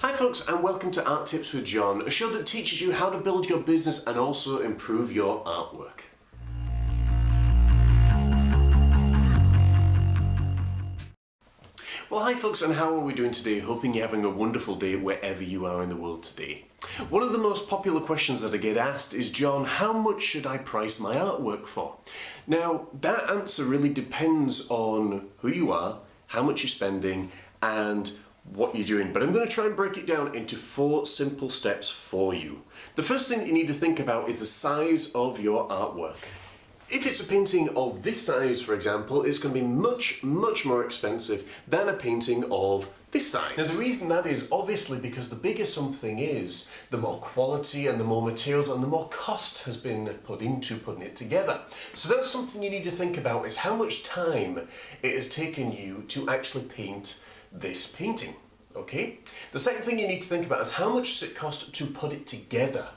Hi folks, and welcome to Art Tips with John, a show that teaches you how to build your business and also improve your artwork. Well, hi folks, and how are we doing today? Hoping you're having a wonderful day wherever you are in the world today. One of the most popular questions that I get asked is, John, how much should I price my artwork for? Now, that answer really depends on who you are, how much you're spending, and what you're doing. But I'm going to try and break it down into 4 simple steps for you. The first thing that you need to think about is the size of your artwork. If it's a painting of this size, for example, it's going to be much more expensive than a painting of this size. Now the reason that is obviously because the bigger something is, the more quality and the more materials and the more cost has been put into putting it together. So that's something you need to think about, is how much time it has taken you to actually paint this painting, okay? The second thing you need to think about is how much does it cost to put it together?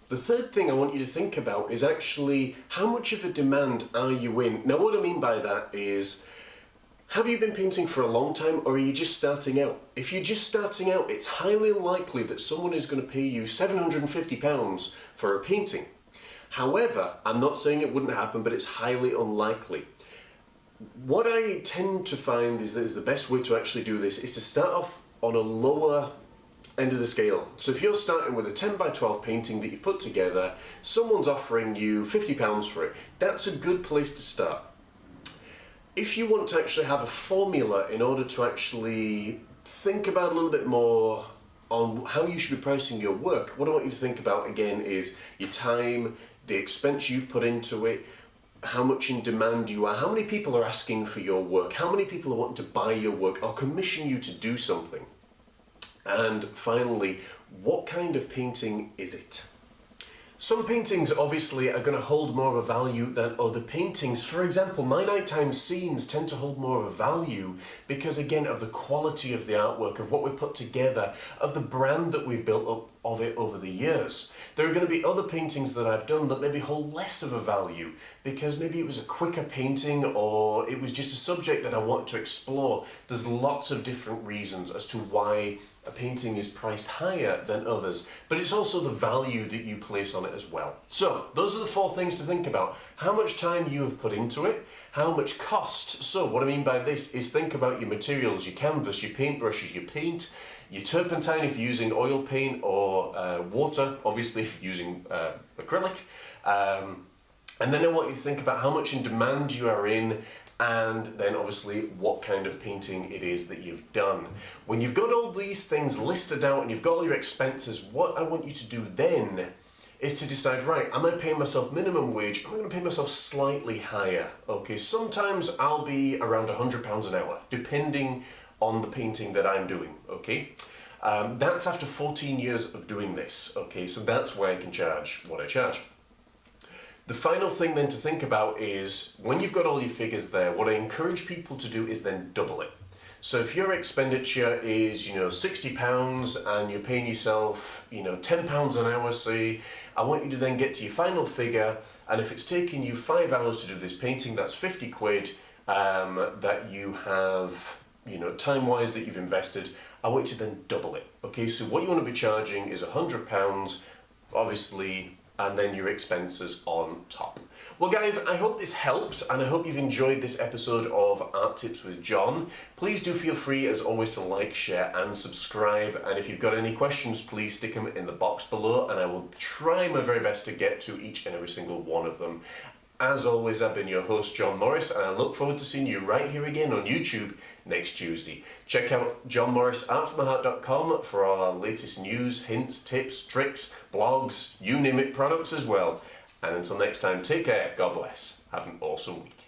The third thing I want you to think about is actually how much of a demand are you in? Now what I mean by that is, have you been painting for a long time or are you just starting out? If you're just starting out, it's highly unlikely that someone is going to pay you £750 for a painting. However, I'm not saying it wouldn't happen, but it's highly unlikely. What I tend to find is that the best way to actually do this is to start off on a lower end of the scale. So if you're starting with a 10 by 12 painting that you've put together, someone's offering you £50 for it, that's a good place to start. If you want to actually have a formula in order to actually think about a little bit more on how you should be pricing your work, what I want you to think about again is your time, the expense you've put into it, how much in demand you are, how many people are asking for your work, how many people are wanting to buy your work or commission you to do something. And finally, what kind of painting is it? Some paintings obviously are going to hold more of a value than other paintings. For example, my nighttime scenes tend to hold more of a value because, again, of the quality of the artwork, of what we put together, of the brand that we've built up of it over the years. There are going to be other paintings that I've done that maybe hold less of a value because maybe it was a quicker painting or it was just a subject that I want to explore. There's lots of different reasons as to why a painting is priced higher than others, but it's also the value that you place on it as well. So those are the 4 things to think about. How much time you have put into it, how much cost. So what I mean by this is think about your materials, your canvas, your paintbrushes, your paint, your turpentine if you're using oil paint or water, obviously if you're using acrylic. And then I want you to think about how much in demand you are in, and then obviously what kind of painting it is that you've done. When you've got all these things listed out and you've got all your expenses, what I want you to do then is to decide, right, am I paying myself minimum wage? Am I going to pay myself slightly higher? Okay, sometimes I'll be around £100 an hour, depending on the painting that I'm doing, okay? That's after 14 years of doing this, okay? So that's where I can charge what I charge. The final thing then to think about is, when you've got all your figures there, what I encourage people to do is then double it. So if your expenditure is, £60 and you're paying yourself, £10 an hour, say, I want you to then get to your final figure, and if it's taking you 5 hours to do this painting, that's 50 quid that you have, time-wise that you've invested. I want you to then double it. Okay, so what you want to be charging is £100, obviously, and then your expenses on top. Well guys, I hope this helped and I hope you've enjoyed this episode of Art Tips with John. Please do feel free as always to like, share and subscribe, and if you've got any questions please stick them in the box below and I will try my very best to get to each and every single one of them. As always, I've been your host John Morris and I look forward to seeing you right here again on YouTube next Tuesday. Check out johnmorrisartfromtheheart.com for all our latest news, hints, tips, tricks, blogs, you name it, products as well. And until next time, take care, God bless, have an awesome week.